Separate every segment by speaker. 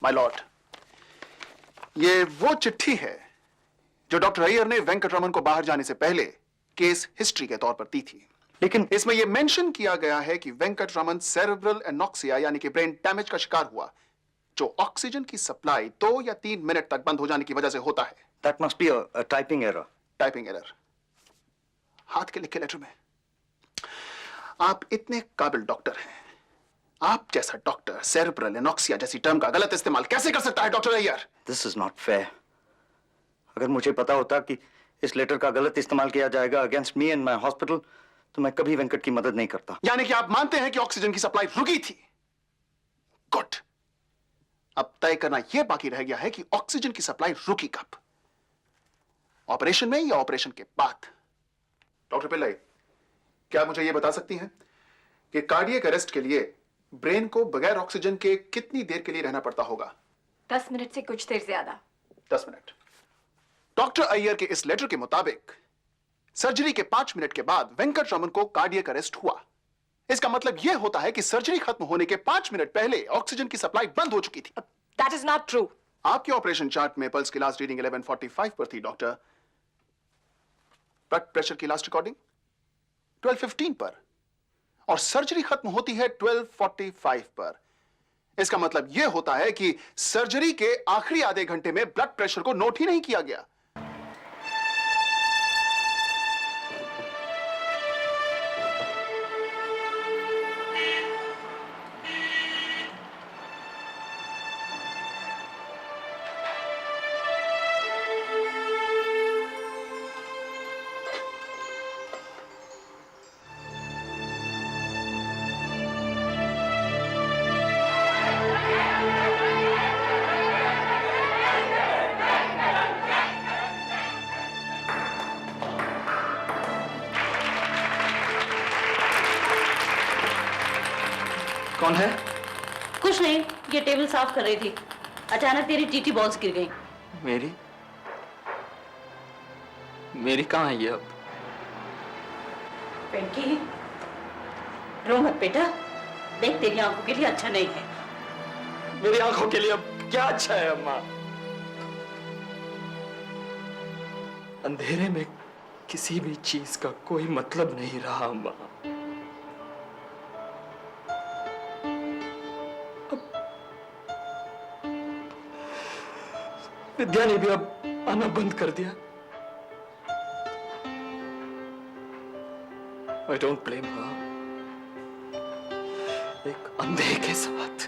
Speaker 1: My Lord, ये वो चिट्ठी है जो डॉक्टर अय्यर ने वेंकटरमन को बाहर जाने से पहले केस हिस्ट्री के तौर पर दी थी। लेकिन इसमें यह मेंशन किया गया है कि वेंकटरमन सेरेब्रल एनॉक्सिया यानी कि ब्रेन डैमेज का शिकार हुआ, जो ऑक्सीजन की सप्लाई 2 या 3 मिनट तक बंद हो जाने की वजह से होता है।
Speaker 2: That must be a typing error.
Speaker 1: Typing error. हाथ के लिखे लेटर में। आप इतने काबिल डॉक्टर हैं, आप जैसा डॉक्टर सेरेब्रल एनॉक्सिया जैसी टर्म का गलत इस्तेमाल कैसे कर सकता है doctor Iyer?
Speaker 2: This is not fair. अगर मुझे पता होता कि इस लेटर का गलत इस्तेमाल किया जाएगा against me and my hospital, तो मैं कभी वेंकट की मदद नहीं करता।
Speaker 1: यानी कि आप मानते हैं कि ऑक्सीजन की सप्लाई रुकी थी? गुड। अब तय करना यह बाकी रह गया है कि ऑक्सीजन की सप्लाई रुकी कब, ऑपरेशन में या ऑपरेशन के बाद? डॉक्टर पिल्लाई, क्या आप मुझे यह बता सकती हैं कि कार्डियक अरेस्ट के लिए ब्रेन को बगैर ऑक्सीजन के कितनी देर के लिए रहना पड़ता होगा?
Speaker 3: 10 मिनट से कुछ देर ज्यादा।
Speaker 1: 10 मिनट। डॉक्टर अय्यर के इस लेटर के मुताबिक सर्जरी के 5 मिनट के बाद वेंकटरमन को कार्डियक अरेस्ट हुआ। इसका मतलब यह होता है कि सर्जरी खत्म होने के 5 मिनट पहले ऑक्सीजन की सप्लाई बंद हो चुकी थी।
Speaker 3: That is not true.
Speaker 1: आपके ऑपरेशन चार्ट में पल्स की लास्ट रीडिंग 11:45 पर थी डॉक्टर। ब्लड प्रेशर की लास्ट रिकॉर्डिंग 12:15 पर, और सर्जरी खत्म होती है 12:45 पर। इसका मतलब यह होता है कि सर्जरी के आखिरी आधे घंटे में ब्लड प्रेशर को नोट ही नहीं किया गया।
Speaker 2: कौन है?
Speaker 4: कुछ नहीं, ये टेबल साफ कर रही थी। अचानक तेरी टीटी बॉल्स गिर गई।
Speaker 5: मेरी कहाँ है ये अब?
Speaker 4: पिंकी, रो मत बेटा, देख तेरी आंखों के लिए अच्छा नहीं है।
Speaker 5: मेरी आंखों के लिए अब क्या अच्छा है अम्मा? अंधेरे में किसी भी चीज का कोई मतलब नहीं रहा अम्मा। विद्या ने भी अब आना बंद कर दिया। I don't blame her. एक अंधे के साथ।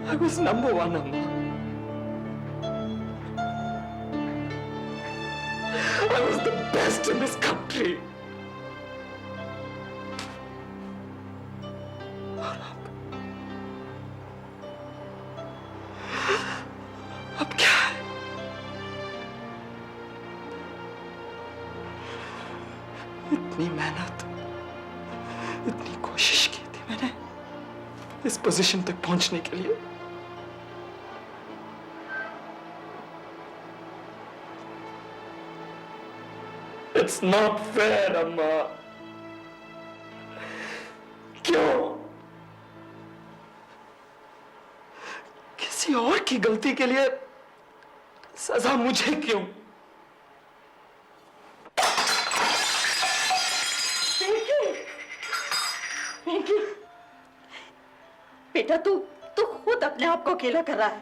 Speaker 5: I was number one, Amma. I was the best in this country. अब क्या है? इतनी मेहनत, इतनी कोशिश की थी मैंने इस पोजीशन तक पहुंचने के लिए। It's not fair, अम्मा। क्यों? किसी और की गलती के लिए सजा मुझे क्यों?
Speaker 4: बेटा, तू खुद अपने आप को अकेला कर रहा है।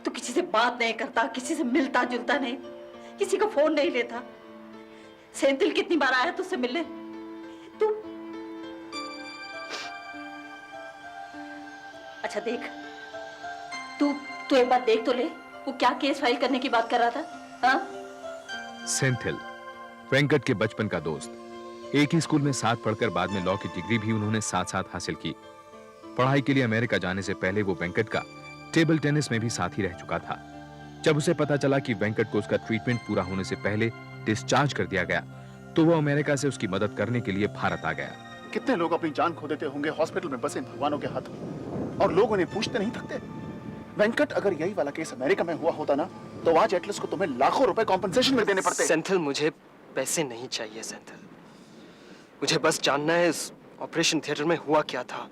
Speaker 4: तू किसी से बात नहीं करता, किसी से मिलता जुलता नहीं, किसी को फोन नहीं लेता। सेंथिल कितनी बार आया तुझसे मिलने? तू अच्छा देख, तू एक बात देख तो ले, वो क्या केस फाइल करने की बात कर रहा था? हाँ?
Speaker 6: सेंथिल, वेंकट के बचपन का दोस्त, एक ही स्कूल में साथ पढ़कर बाद में लॉ की डिग्री भी उन्होंने साथ साथ हासिल की। पढ़ाई के लिए अमेरिका जाने से पहले वो वेंकट का टेबल टेनिस में भी साथी रह चुका था। जब उसे पता चला कि वेंकट को उसका ट्रीटमेंट पूरा होने से पहले डिस्चार्ज कर दिया गया, तो वो अमेरिका से उसकी मदद करने के लिए भारत आ गया।
Speaker 1: कितने लोग अपनी जान खो देते होंगे हॉस्पिटल में बसे भगवानों के हाथों, और लोग उन्हें पूछते नहीं थकते। वेंकट, अगर यही वाला केस अमेरिका में हुआ होता ना, तो आज एटलस को तुम्हें लाखों रुपए कॉम्पनसेशन में देने पड़ते।
Speaker 5: सेंथिल, मुझे पैसे नहीं चाहिए सेंथिल। मुझे बस जानना है इस ऑपरेशन थिएटर में हुआ क्या था।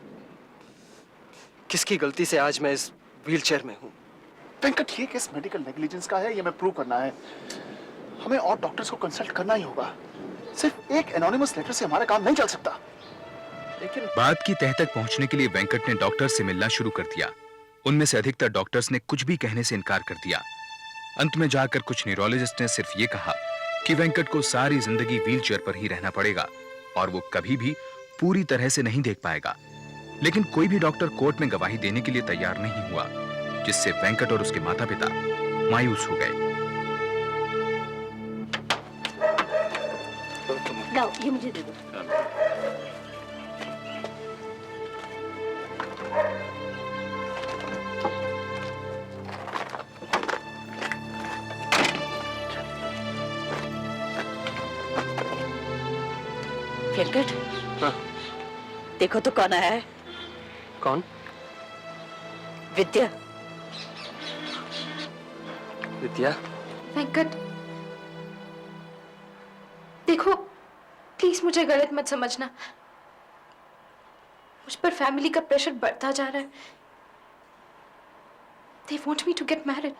Speaker 5: किसकी गलती से आज मैं इस व्हीलचेयर में हूँ।
Speaker 1: वेंकट, ये केस मेडिकल नेग्लिजेंस का है, ये मैं प्रूव करना है। हमें और डॉक्टर्स को कंसल्ट करना ही होगा। सिर्फ एक एनोनिमस लेटर से हमारा काम नहीं चल सकता।
Speaker 6: लेकिन बात की तह तक पहुंचने के लिए वेंकट ने डॉक्टर्स से मिलना शुरू कर दिया। उनमें से अधिकतर डॉक्टर्स ने कुछ भी कहने से इनकार कर दिया। अंत में जाकर कुछ न्यूरोलॉजिस्ट ने सिर्फ ये कहा कि वेंकट को सारी जिंदगी व्हीलचेयर पर ही रहना पड़ेगा और वो कभी भी पूरी तरह से नहीं देख पाएगा। लेकिन कोई भी डॉक्टर कोर्ट में गवाही देने के लिए तैयार नहीं हुआ, जिससे वेंकट और उसके माता पिता मायूस हो गए।
Speaker 4: लाओ, ये मुझे दे दो। वेंकट,
Speaker 5: हाँ।
Speaker 4: देखो तो कौन आया है।
Speaker 5: कौन?
Speaker 4: विद्या।
Speaker 5: विद्या?
Speaker 3: वेंकट, देखो प्लीज मुझे गलत मत समझना। मुझ पर फैमिली का प्रेशर बढ़ता जा रहा है। They want me to get married,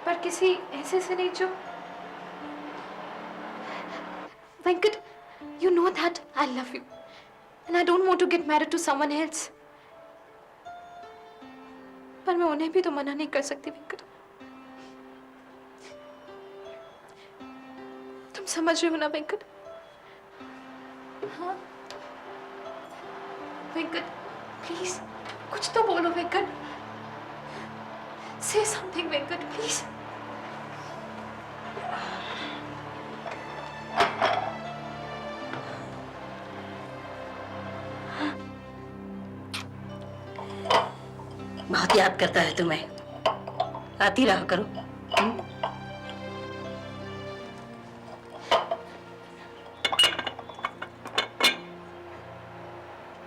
Speaker 3: पर किसी ऐसे से नहीं जो। Venkat, you know that I love you and I don't want to get married to someone else. पर मैं उन्हें भी तो मना नहीं कर सकती वेंकट। तुम समझ रहे हो ना वेंकट? हाँ वेंकट, प्लीज कुछ तो बोलो Venkat. Say something Venkat, please.
Speaker 4: बहुत याद करता है तुम्हें। आती रहा करो।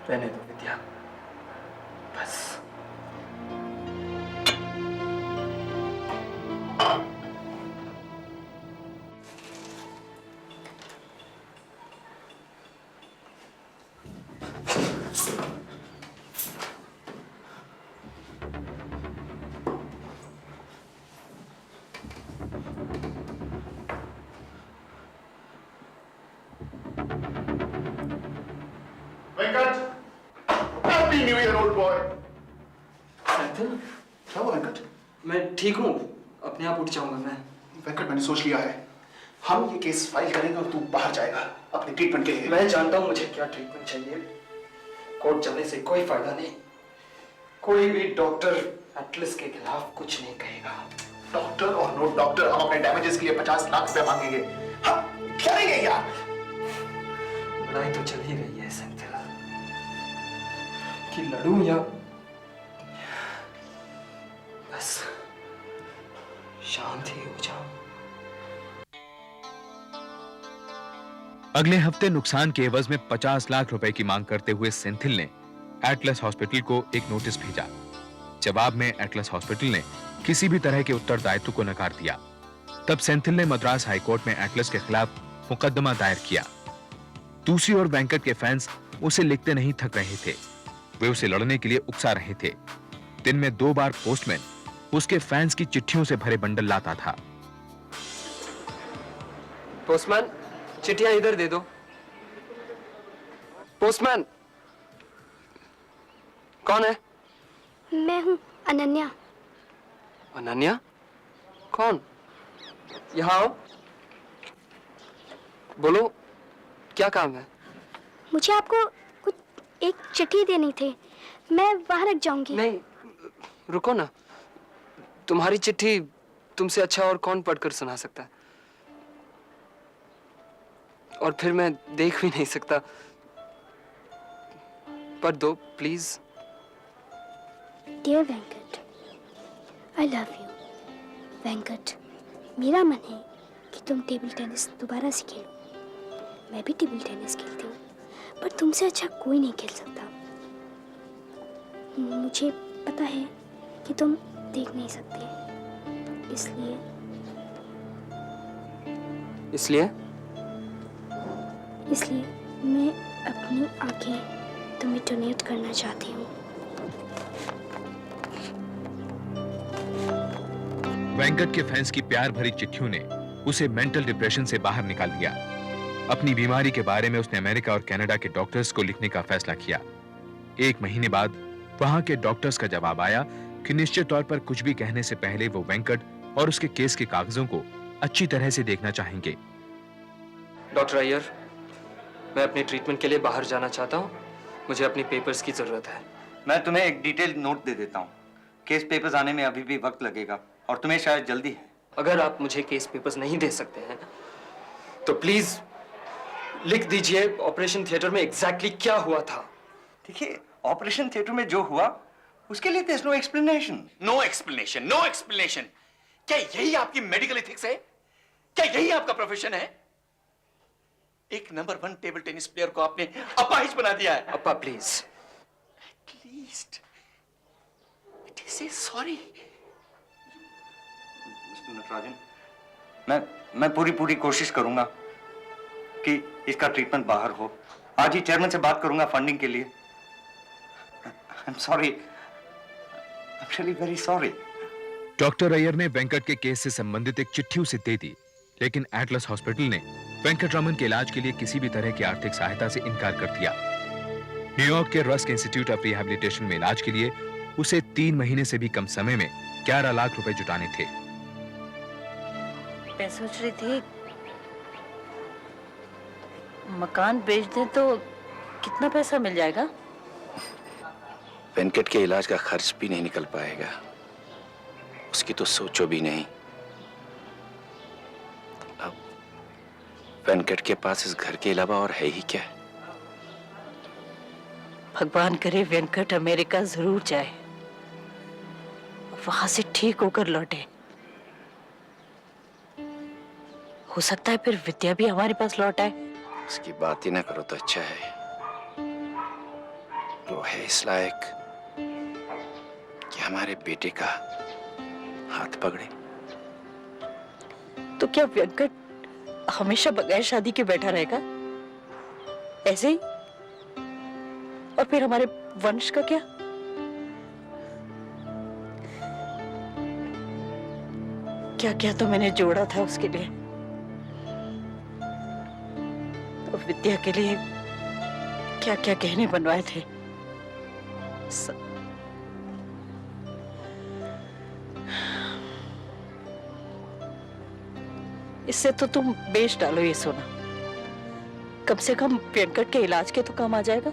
Speaker 5: रहने दो विद्या, बस।
Speaker 1: Venkat, happy new year old boy.
Speaker 5: Senthil,
Speaker 1: क्या हुआ वेंकट?
Speaker 5: मैं ठीक हूँ, अपने आप उठ जाऊंगा मैं।
Speaker 1: वेंकट, मैंने सोच लिया है, हम ये केस फाइल करेंगे और तू बाहर जाएगा अपने ट्रीटमेंट के लिए।
Speaker 5: मैं जानता हूँ मुझे क्या ट्रीटमेंट चाहिए। कोर्ट जाने से कोई फायदा नहीं। कोई भी डॉक्टर एटलस के खिलाफ कुछ नहीं कहेगा।
Speaker 1: डॉक्टर और नो डॉक्टर, हम अपने डैमेजेस के लिए 50 लाख रुपए मांगेंगे। हम करेंगे यार।
Speaker 5: लड़ाई तो चल ही रही है सेंथिल, कि लड़ूं या बस शांत ही हो जाऊं।
Speaker 6: अगले हफ्ते नुकसान के एवज में 50 लाख रुपए की मांग करते हुए सेंथिल ने एटलस हॉस्पिटल को एक नोटिस भेजा। जवाब में एटलस हॉस्पिटल ने किसी भी तरह के उत्तरदायित्व को नकार दिया। तब सेंथिल ने मद्रास हाईकोर्ट में एटलस के खिलाफ मुकदमा दायर किया। दूसरी ओर वेंकट के फैंस उसे लिखते नहीं थक रहे थे। वे उसे लड़ने के लिए उकसा रहे थे। दिन में 2 बार पोस्टमैन उसके फैंस की चिट्ठियों से भरे बंडल लाता था।
Speaker 5: पोस्टमैन, चिट्ठियां इधर दे दो। पोस्टमैन, कौन है?
Speaker 7: मैं हूँ अनन्या।
Speaker 5: अनन्या? कौन? यहाँ आओ, बोलो क्या काम है?
Speaker 7: मुझे आपको कुछ एक चिट्ठी देनी थी, मैं बाहर रख जाऊंगी।
Speaker 5: नहीं, रुको ना। तुम्हारी चिट्ठी तुमसे अच्छा और कौन पढ़कर सुना सकता है? और फिर मैं देख भी नहीं सकता। पर दो please.
Speaker 7: Dear Venkat, I love you. Venkat, मेरा मन है कि तुम टेबल टेनिस दोबारा से खेलो। मैं भी टेबल टेनिस खेलती हूँ, पर तुमसे अच्छा कोई नहीं खेल सकता। मुझे पता है कि तुम देख नहीं सकते, इसलिए
Speaker 5: इसलिए
Speaker 7: इसलिए मैं अपनी आंखें तुम्हें डोनेट करना चाहती हूँ।
Speaker 6: वेंकट के फैंस की प्यार भरी चिट्ठियों ने उसे मेंटल डिप्रेशन से बाहर निकाल दिया। अपनी बीमारी के बारे में उसने अमेरिका और कनाडा के डॉक्टर्स को लिखने का फैसला किया। 1 महीने बाद वहां के डॉक्टर्स का जवाब आया कि निश्चित तौर पर कुछ भी कहने से पहले वो वेंकट और उसके केस के कागजों को अच्छी तरह से देखना चाहेंगे।
Speaker 5: डॉक्टर अय्यर, मैं अपने ट्रीटमेंट के लिए बाहर जाना चाहता हूँ। मुझे अपनी पेपर्स की जरूरत है।
Speaker 2: मैं तुम्हें एक डिटेल नोट दे देता हूँ। केस पेपर्स आने में अभी भी वक्त लगेगा और तुम्हें शायद जल्दी है।
Speaker 5: अगर आप मुझे केस पेपर्स नहीं दे सकते हैं तो प्लीज लिख दीजिए ऑपरेशन थिएटर में एग्जैक्टली क्या हुआ था।
Speaker 2: देखिए, ऑपरेशन थिएटर में जो हुआ उसके लिए there's no explanation.
Speaker 8: No explanation, no explanation. क्या यही आपकी मेडिकल एथिक्स है? क्या यही आपका प्रोफेशन है? एक नंबर 1 टेबल टेनिस प्लेयर को आपने अपाहिज बना दिया है।
Speaker 5: अप्पा प्लीज।
Speaker 8: एटलीस्ट से सॉरी।
Speaker 2: मिस्टर नटराजन, मैं पूरी कोशिश करूंगा कि इसका ट्रीटमेंट बाहर हो। आज ही चेयरमैन से बात करूंगा फंडिंग के लिए। I'm sorry. I'm really very sorry.
Speaker 6: Doctor Iyer ने वेंकट के केस से संबंधित एक चिट्ठी उसे दे दी, लेकिन एटलस हॉस्पिटल ने वेंकटरमन के इलाज के लिए किसी भी तरह की आर्थिक सहायता से इनकार कर दिया। न्यूयॉर्क के रस्क इंस्टीट्यूट ऑफ रिहैबिलिटेशन में इलाज के लिए उसे 3 महीने से भी कम समय में 11 लाख रुपए जुटाने थे।
Speaker 4: मैं सोच रही थी मकान बेच दें तो कितना पैसा मिल जाएगा?
Speaker 8: वेंकट के इलाज का खर्च भी नहीं निकल पाएगा। उसकी तो सोचो भी नहीं। अब वेंकट के पास इस घर के अलावा और है ही क्या?
Speaker 4: भगवान करे वेंकट अमेरिका जरूर जाए, वहां से ठीक होकर लौटे। हो सकता है फिर विद्या भी हमारे पास लौट आए।
Speaker 8: उसकी बात ही ना करो तो अच्छा है। वो है इस लायक कि हमारे बेटे का हाथ पकड़े।
Speaker 4: तो क्या वेंकट हमेशा बगैर शादी के बैठा रहेगा ऐसे ही? और फिर हमारे वंश का क्या? क्या क्या तो मैंने जोड़ा था उसके लिए, और विद्या के लिए क्या क्या गहने बनवाए थे। इससे तो तुम बेच डालो ये सोना, कम से कम वेंकट के इलाज के तो काम आ जाएगा।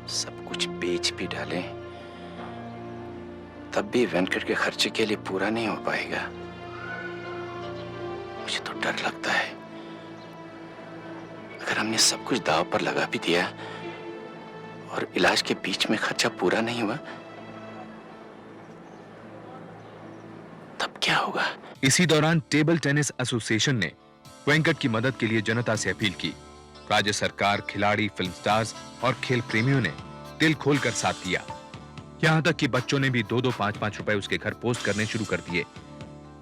Speaker 8: सब कुछ बेच भी डालें तब भी वेंकट के खर्चे के लिए पूरा नहीं हो पाएगा। मुझे तो डर लगता है अगर हमने सब कुछ दांव पर लगा भी दिया और इलाज के बीच में खर्चा पूरा नहीं हुआ तब क्या होगा?
Speaker 6: इसी दौरान टेबल टेनिस एसोसिएशन ने वेंकट की मदद के लिए जनता से अपील की। राज्य सरकार, खिलाड़ी, फिल्म स्टार्स और खेल प्रेमियों ने दिल खोलकर साथ दिया। यहां तक कि बच्चों ने भी 2-2, 5-5 रुपए उसके घर पोस्ट करने शुरू कर दिए।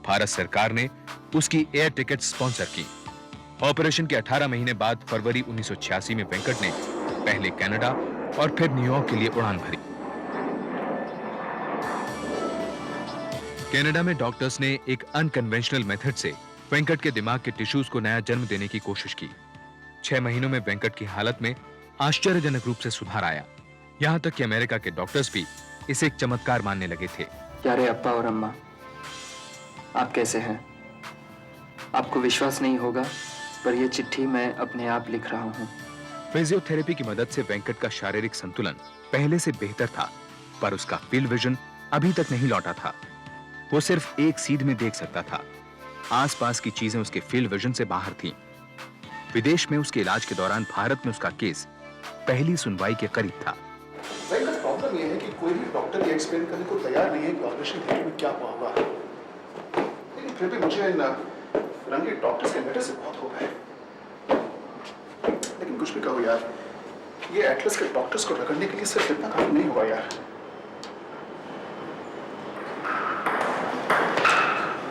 Speaker 6: भारत सरकार ने उसकी एयर टिकट स्पॉन्सर की। ऑपरेशन के 18 महीने बाद फरवरी 1986 में वेंकट ने पहले कनाडा और फिर न्यूयॉर्क के लिए उड़ान भरी। कनाडा में डॉक्टर्स ने एक अनकन्वेंशनल मेथड से वेंकट के दिमाग के टिश्यूज को नया जन्म देने की कोशिश की। 6 महीनों में वेंकट की हालत में आश्चर्यजनक रूप से सुधार आया। यहां तक कि अमेरिका के डॉक्टर्स भी इसे एक चमत्कार मानने लगे थे।
Speaker 5: प्यारे अप्पा और अम्मा, आप कैसे हैं? आपको विश्वास नहीं होगा, पर यह चिट्ठी मैं अपने आप लिख रहा हूं।
Speaker 6: फिजियोथेरेपी की मदद से वेंकट का शारीरिक संतुलन पहले से बेहतर था, पर उसका फील्ड विजन अभी तक नहीं लौटा था। वो सिर्फ एक सीध में देख सकता था। आसपास की चीजें उसके फील्ड विजन से बाहर थीं। विदेश में उसके इलाज के दौरान भारत में उसका केस पहली सुनवाई के करीब था।
Speaker 1: वेंकट, प्रॉब्लम यह है कि कोई भी डॉक्टर ये एक्सप्लेन करने को तैयार नहीं है कि ऑपरेशन थिएटर में क्या हुआ होगा। लेकिन फिर भी मुझे इन रंगे डॉक्टर्स के लेटर से बहुत होप है। लेकिन कुछ भी कहो यार, ये एटलस के डॉक्टर्स को रगड़ने के लिए सिर्फ इतना काफी नहीं होगा यार।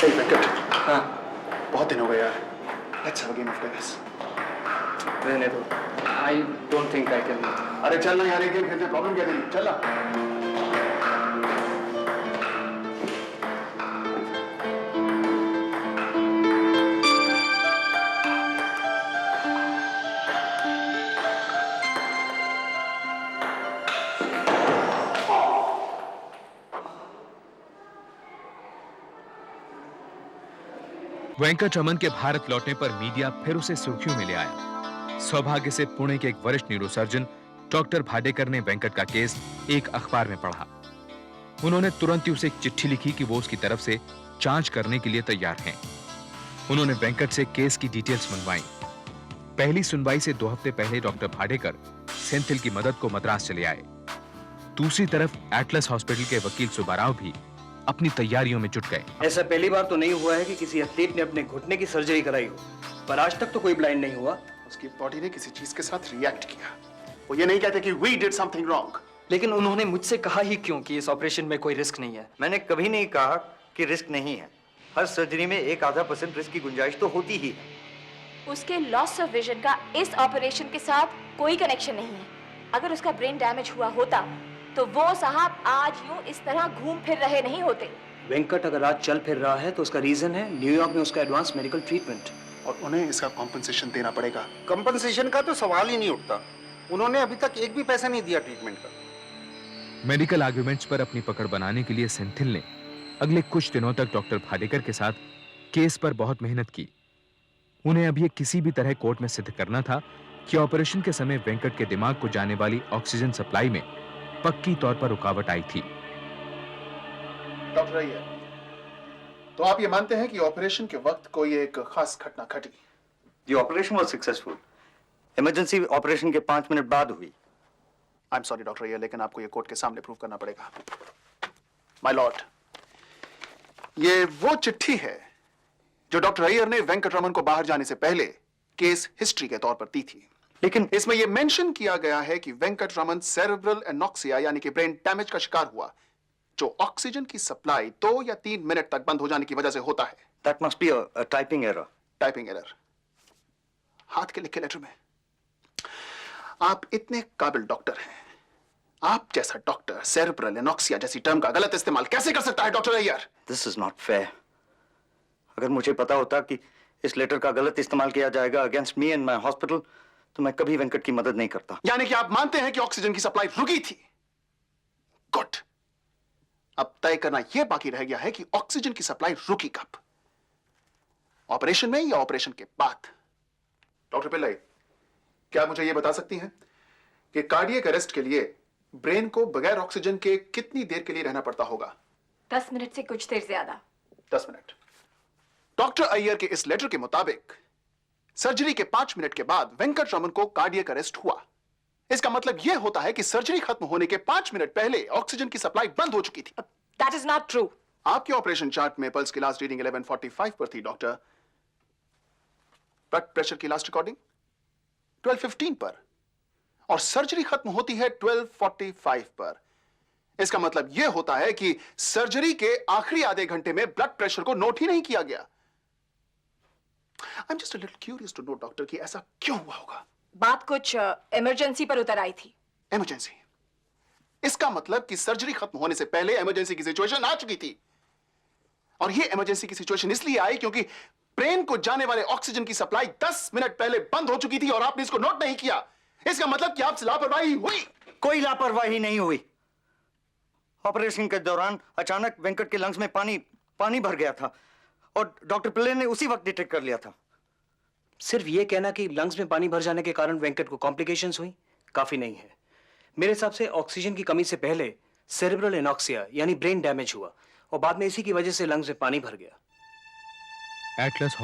Speaker 1: Hey, वेंकट,
Speaker 5: हाँ
Speaker 1: बहुत दिन हो गए यार. Let's have a game of tennis.
Speaker 5: रहने दो. I don't think I can.
Speaker 1: अरे चल ना यार, एक गेम खेलते. प्रॉब्लम क्या तेरी? चल ना.
Speaker 6: वेंकट रमन के भारत लौटने पर मीडिया फिर उसे सुर्खियों में ले आया. सौभाग्य से पुणे के एक वरिष्ठ न्यूरोसर्जन डॉक्टर भाडेकर ने वेंकट का केस एक अखबार में पढ़ा. उन्होंने तुरंत ही उसे एक चिट्ठी लिखी कि वो उसकी तरफ से जांच करने के लिए तैयार हैं. उन्होंने वेंकट से केस की डिटेल्स मंगवाई. पहली सुनवाई से 2 हफ्ते पहले डॉक्टर भाडेकर सेंथिल की मदद को मद्रास चले आए. दूसरी तरफ एटलस हॉस्पिटल के वकील सुब्बाराव भी अपनी तैयारियों में जुट गए.
Speaker 5: ऐसा पहली बार तो नहीं हुआ है कि किसी एथलीट ने अपने घुटने की सर्जरी कराई हो, पर आज तक तो कोई ब्लाइंड नहीं हुआ.
Speaker 1: उसकी बॉडी ने किसी चीज के साथ रिएक्ट किया. वो ये नहीं कहते कि we did something wrong.
Speaker 5: लेकिन उन्होंने मुझसे कहा ही क्यों कि इस ऑपरेशन में कोई रिस्क नहीं है.
Speaker 2: मैंने कभी नहीं कहा कि रिस्क नहीं है. हर सर्जरी में 1-0.5% रिस्क की गुंजाइश तो होती ही है.
Speaker 3: उसके लॉस ऑफ विजन का इस ऑपरेशन के साथ कोई कनेक्शन नहीं है. अगर उसका ब्रेन डैमेज हुआ होता तो वो साहब आज यूं इस तरह घूम फिर रहे नहीं होते.
Speaker 5: वेंकट अगर आज चल फिर रहा है तो उसका रीजन है न्यूयॉर्क में उसका एडवांस मेडिकल ट्रीटमेंट.
Speaker 1: और उन्हें इसका कॉम्पनसेशन देना पड़ेगा.
Speaker 9: कंपनसेशन का तो सवाल ही नहीं उठता. उन्होंने अभी तक एक भी पैसा नहीं दिया ट्रीटमेंट का.
Speaker 6: मेडिकल आर्गुमेंट्स पर अपनी पकड़ बनाने के लिए सेंथिल ने अगले कुछ दिनों तक डॉक्टर भाडेकर के साथ केस पर बहुत मेहनत की. उन्हें अब ये किसी भी तरह कोर्ट में सिद्ध करना था कि ऑपरेशन के समय वेंकट के दिमाग को जाने वाली ऑक्सीजन सप्लाई में पक्की तौर पर रुकावट आई थी.
Speaker 1: डॉक्टर अय्यर, तो आप ये मानते हैं कि ऑपरेशन के वक्त कोई एक खास घटना घटी?
Speaker 2: The operation was successful. Emergency operation के 5 मिनट बाद हुई.
Speaker 1: I am sorry doctor Iyer, लेकिन आपको ये कोर्ट के सामने प्रूव करना पड़ेगा. माय लॉर्ड, ये वो चिट्ठी है जो डॉक्टर अय्यर ने वेंकट रमन को बाहर जाने से पहले केस हिस्ट्री के तौर पर दी थी.
Speaker 2: लेकिन
Speaker 1: इसमें यह मेंशन किया गया है कि वेंकट रमन सेरेब्रल एनॉक्सिया यानी कि ब्रेन डैमेज का शिकार हुआ, जो ऑक्सीजन की सप्लाई 2 या 3 मिनट तक बंद हो जाने की वजह से होता है.
Speaker 2: that must be a typing error.
Speaker 1: Typing error. हाथ के लिखे लेटर में. आप इतने काबिल डॉक्टर हैं. आप जैसा डॉक्टर सेरेब्रल एनॉक्सिया जैसी टर्म का गलत इस्तेमाल कैसे कर सकता है doctor Iyer?
Speaker 2: This is not fair. अगर मुझे पता होता कि इस लेटर का गलत इस्तेमाल किया जाएगा against me and my hospital, तो मैं कभी वेंकट की मदद नहीं करता.
Speaker 1: यानी कि आप मानते हैं कि ऑक्सीजन की सप्लाई रुकी थी. गुड. अब तय करना यह बाकी रह गया है कि ऑक्सीजन की सप्लाई रुकी कब, ऑपरेशन में या ऑपरेशन के बाद. डॉक्टर पिल्लाई, क्या आप मुझे यह बता सकती हैं कि कार्डियक अरेस्ट के लिए ब्रेन को बगैर ऑक्सीजन के कितनी देर के लिए रहना पड़ता होगा?
Speaker 3: 10 मिनट से कुछ देर ज्यादा.
Speaker 1: 10 मिनट. डॉक्टर अय्यर के इस लेटर के मुताबिक सर्जरी के 5 मिनट के बाद वेंकट रमन को कार्डियक अरेस्ट हुआ. इसका मतलब यह होता है कि सर्जरी खत्म होने के 5 मिनट पहले ऑक्सीजन की सप्लाई बंद हो चुकी थी.
Speaker 3: That is not true.
Speaker 1: आपके ऑपरेशन चार्ट में पल्स की लास्ट रीडिंग 11:45 पर थी डॉक्टर. ब्लड प्रेशर की लास्ट रिकॉर्डिंग 12:15 पर, और सर्जरी खत्म होती है 12:45 पर. इसका मतलब यह होता है कि सर्जरी के आखिरी आधे घंटे में ब्लड प्रेशर को नोट ही नहीं किया गया. I'm just a little curious to know, doctor, कि ऐसा क्यों हुआ होगा.
Speaker 3: बात कुछ इमरजेंसी पर उतर आई थी.
Speaker 1: इमरजेंसी. इसका मतलब कि सर्जरी खत्म होने से पहले इमरजेंसी की सिचुएशन आ चुकी थी. और यह इमरजेंसी की सिचुएशन इसलिए आई क्योंकि ब्रेन को जाने वाले ऑक्सीजन की सप्लाई 10 मिनट पहले बंद हो चुकी थी और आपने इसको नोट नहीं किया. इसका मतलब कि आपसे लापरवाही हुई.
Speaker 2: कोई लापरवाही नहीं हुई. ऑपरेशन के दौरान अचानक वेंकट के लंग्स में पानी भर गया था और डॉक्टर पिल्ले ने उसी वक्त डिटेक्ट कर लिया था.
Speaker 5: सिर्फ ये कहना कि लंग्स में पानी भर जाने के कारण वेंकट को कॉम्प्लिकेशंस हुई काफी नहीं है. मेरे हिसाब से ऑक्सीजन की कमी से पहले सेरेब्रल एनॉक्सिया यानी ब्रेन डैमेज हुआ और बाद में इसी की वजह से लंग्स में पानी भर गया.
Speaker 6: एटलस